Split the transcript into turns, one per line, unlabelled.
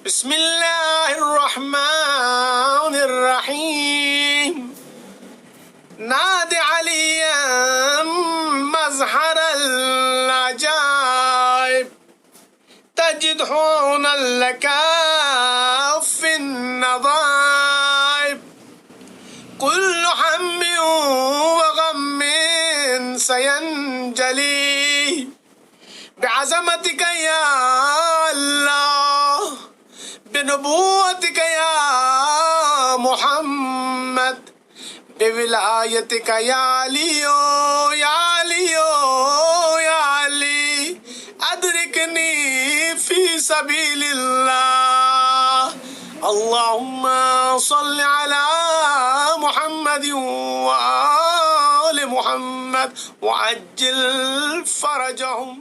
बिस्मिल्लाहिर्रहमानिर्रहीम। नादे अलिया मज़हर अल-अजाइब तजिदहुन लका फिन-नज़ाइब कुल्लु हम्मिन व गम्मिन सयंजली बिअज़मतिका या अल्लाह बिनुबुव्वतिका या मुहम्मद बिविलायतिका या अलियो या अलियो या अली अदरिकनी फी सबीलिल्लाह। अल्लाहुम्मा सल्लि अला मुहम्मद व आलि मुहम्मद व अज्जिल फरजहुम।